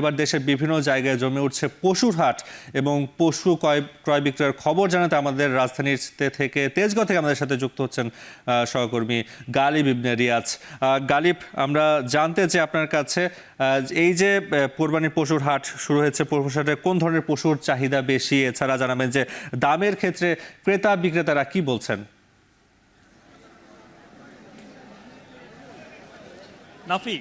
এবার দেশের বিভিন্ন জায়গায় জমে উঠছে পশুর হাট এবং পশু ক্রয় বিক্রয়ের খবর জানাতে আমাদের রাজধানীর থেকে তেজগাঁও থেকে আমাদের সাথে যুক্ত হচ্ছেন সহকর্মী গালিব ইবনে রিয়াজ। গালিব, আমরা জানতে চাই আপনার কাছে এই যে কোরবানির পশুর হাট শুরু হয়েছে, পশুর হাটে কোন ধরনের পশুর চাহিদা বেশি, এছাড়া জানাবেন যে দামের ক্ষেত্রে ক্রেতা বিক্রেতারা কি বলছেন? নাফি,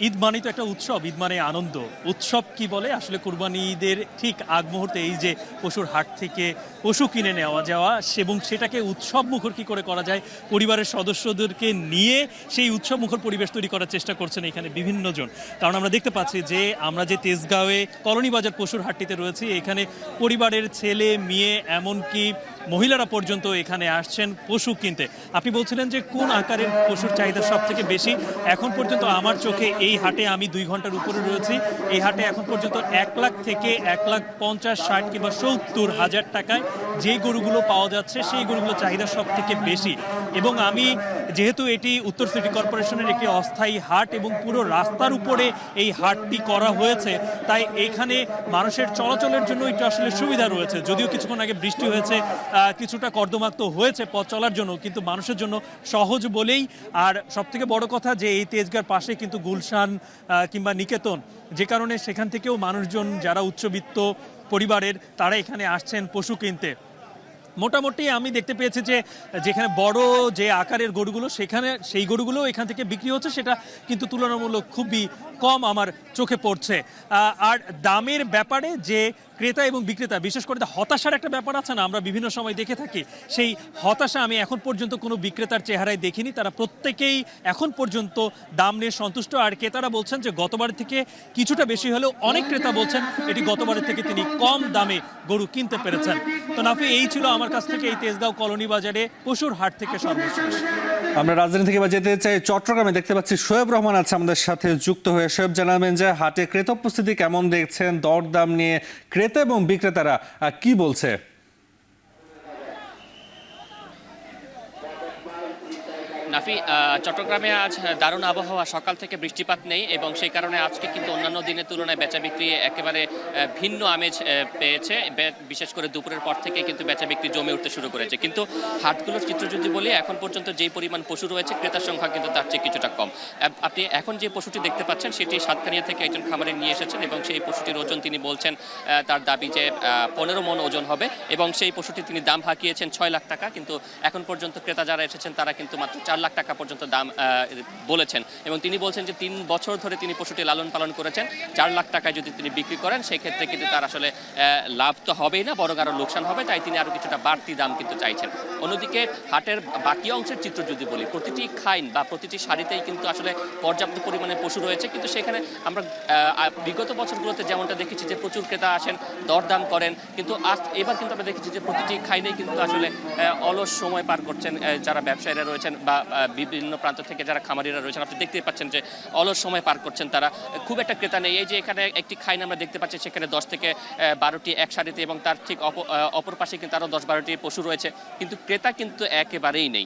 ঈদ মানে তো একটা উৎসব, ঈদ মানে আনন্দ। উৎসব কি বলে আসলে কুরবানি ঈদের ঠিক আগ মুহূর্তে এই যে পশুর হাট থেকে পশু কিনে নেওয়া যাওয়া এবং সেটাকে উৎসব মুখর কি করে করা যায়, পরিবারের সদস্যদেরকে নিয়ে সেই উৎসব মুখর পরিবেশ তৈরি করার চেষ্টা করছেন এখানে বিভিন্ন জন। কারণ আমরা দেখতে পাচ্ছি যে আমরা যে তেজগাঁওয়ে কলোনি বাজার পশুর হাটটিতে রয়েছি, এখানে পরিবারের ছেলে মেয়ে এমনকি মহিলারা পর্যন্ত এখানে আসছেন পশু কিনতে। আপনি বলছিলেন যে কোন আকারের পশুর চাহিদা সব থেকে বেশি। এখন পর্যন্ত আমার চোখে এই হাটে, আমি 2 ঘন্টার উপরে রয়েছি, এই হাটে এখন পর্যন্ত 1 লাখ থেকে 1,50,000, 60 কিংবা 70,000 টাকায় যে গরুগুলো পাওয়া যাচ্ছে সেই গরুগুলোর চাহিদা সব থেকে বেশি। এবং আমি যেহেতু এটি উত্তর সিটি কর্পোরেশনের একটি অস্থায়ী হাট এবং পুরো রাস্তার উপরে এই হাটটি করা হয়েছে, তাই এখানে মানুষের চলাচলের জন্য একটু আসলে সুবিধা রয়েছে। যদিও কিছুক্ষণ আগে বৃষ্টি হয়েছে, কিছুটা কর্দমাক্ত হয়েছে পথ চলার জন্য, কিন্তু মানুষের জন্য সহজ বলেই। আর সবথেকে বড় কথা যে এই তেজগাঁর পাশে কিন্তু গুলশান কিংবা নিকেতন, যে কারণে সেখান থেকেও মানুষজন যারা উচ্চবিত্ত পরিবারের তারা এখানে আসছেন পশু কিনতে। মোটামুটি আমি দেখতে পেয়েছি যে যেখানে বড় যে আকারের গরুগুলো, সেখানে সেই গরুগুলো এখান থেকে বিক্রি হচ্ছে, সেটা কিন্তু তুলনামূলক খুবই কম আমার চোখে পড়ছে। আর দামের ব্যাপারে যে ক্রেতা এবং বিক্রেতা, বিশেষ করে হতাশার একটা ব্যাপার আছে না, আমরা বিভিন্ন সময় দেখে থাকি, সেই হতাশা আমি এখন পর্যন্ত কোনো বিক্রেতার চেহারায় দেখিনি। তারা প্রত্যেকেই এখন পর্যন্ত দাম নিয়ে সন্তুষ্ট। আর ক্রেতারা বলছেন যে গতবার থেকে কিছুটা বেশি হলেও অনেক ক্রেতা বলছেন এটি গতবারের থেকে তিনি কম দামে গরু কিনতে পেরেছেন। তো নাফি, এই ছিল আমার কাছ থেকে এই তেজগাঁও কলোনি বাজারে পশুর হাট থেকে সর্বশেষ। আমরা রাজধানী থেকে যেতে চাই চট্টগ্রামে, দেখতে পাচ্ছি শোয়েব রহমান আছে আমাদের সাথে যুক্ত হয়ে। শোয়েব, জানাবেন যে হাটে ক্রেতা উপস্থিতি কেমন দেখছেন, দরদাম নিয়ে ক্রেতা এবং বিক্রেতারা কি বলছে? নাফি, চট্টগ্রামে আজ দারুণ আবহাওয়া, সকাল থেকে বৃষ্টিপাত নেই এবং সেই কারণে আজকে কিন্তু অন্যান্য দিনের তুলনায় বেচা বিক্রি একেবারে ভিন্ন আমেজ পেয়েছে। বিশেষ করে দুপুরের পর থেকে কিন্তু বেচা বিক্রি জমে উঠতে শুরু করেছে। কিন্তু হাটগুলোর চিত্র যদি বলি, এখন পর্যন্ত যেই পরিমাণ পশু রয়েছে ক্রেতার সংখ্যা কিন্তু তার চেয়ে কিছুটা কম। আপনি এখন যে পশুটি দেখতে পাচ্ছেন সেটি সাতকানিয়া থেকে একজন খামারে নিয়ে এসেছেন এবং সেই পশুটির ওজন তিনি বলছেন তার দাবি যে 15 মণ ওজন হবে এবং সেই পশুটি তিনি দাম হাঁকিয়েছেন 6 লাখ টাকা। কিন্তু এখন পর্যন্ত ক্রেতা যারা এসেছেন তারা কিন্তু মাত্র 4 লাখ টাকা পর্যন্ত দাম বলেছেন এবং তিনি বলছেন যে 3 বছর ধরে তিনি পশুটি লালন পালন করেছেন। 4 লাখ টাকায় যদি তিনি বিক্রি করেন সেক্ষেত্রে কিন্তু তার আসলে লাভ তো হবেই না, বরং আরও লোকসান হবে, তাই তিনি আরও কিছুটা বাড়তি দাম কিন্তু চাইছেন। অন্যদিকে হাটের বাকি অংশের চিত্র যদি বলি, প্রতিটি খাইন বা প্রতিটি সারিতেই কিন্তু আসলে পর্যাপ্ত পরিমাণে পশু রয়েছে। কিন্তু সেখানে আমরা বিগত বছরগুলোতে যেমনটা দেখেছি যে প্রচুর ক্রেতা আসেন, দরদাম করেন, কিন্তু এবার কিন্তু আমরা দেখেছি যে প্রতিটি খাইনেই কিন্তু আসলে অলস সময় পার করছেন যারা ব্যবসায়ীরা রয়েছেন বা বিভিন্ন প্রান্ত থেকে যারা খামারিরা রয়েছেন। আপনি দেখতেই পাচ্ছেন যে অলস সময় পার করছেন তারা, খুব একটা ক্রেতা নেই। এই যে এখানে একটি খাইন আমরা দেখতে পাচ্ছি, সেখানে 10 থেকে 12টি এক সারিতে এবং তার ঠিক অপর পাশে কিন্তু আরও 10-12টি পশু রয়েছে, কিন্তু ক্রেতা কিন্তু একেবারেই নেই।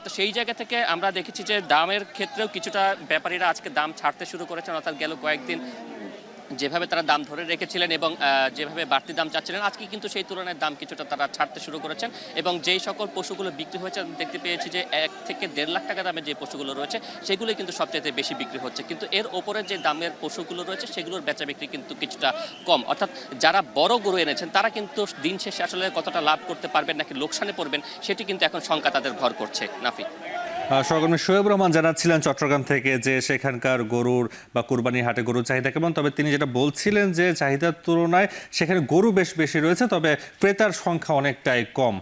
তো সেই জায়গা থেকে আমরা দেখেছি যে দামের ক্ষেত্রেও কিছুটা ব্যাপারীরা আজকে দাম ছাড়তে শুরু করেছেন। অর্থাৎ গেল কয়েকদিন যেভাবে তারা দাম ধরে রেখেছিলেন এবং যেভাবে বাড়তি দাম চাচ্ছিলেন, আজকে কিন্তু সেই তুলনায় দাম কিছুটা তারা ছাড়তে শুরু করেছেন এবং যেই সকল পশুগুলো বিক্রি হয়েছে দেখতে পেয়েছি যে 1 থেকে 1.5 লাখ টাকা দামের যে পশুগুলো রয়েছে সেগুলোই কিন্তু সবচেয়ে বেশি বিক্রি হচ্ছে। কিন্তু এর ওপরে যে দামের পশুগুলো রয়েছে সেগুলোর বেচা বিক্রি কিন্তু কিছুটা কম। অর্থাৎ যারা বড় গরু এনেছেন তারা কিন্তু দিন শেষে আসলে কতটা লাভ করতে পারবেন নাকি লোকসানে পড়বেন সেটি কিন্তু এখন শঙ্কা তাদের ভর করছে। নাফি, সহকর্মী শোয়েব রহমান জানাচ্ছিলেন চট্টগ্রাম থেকে যে সেখানকার গরুর বা কুরবানির হাটে গরুর চাহিদা কেমন। তবে তিনি যেটা বলছিলেন যে চাহিদার তুলনায় সেখানে গরু বেশি রয়েছে, তবে ক্রেতার সংখ্যা অনেকটাই কম।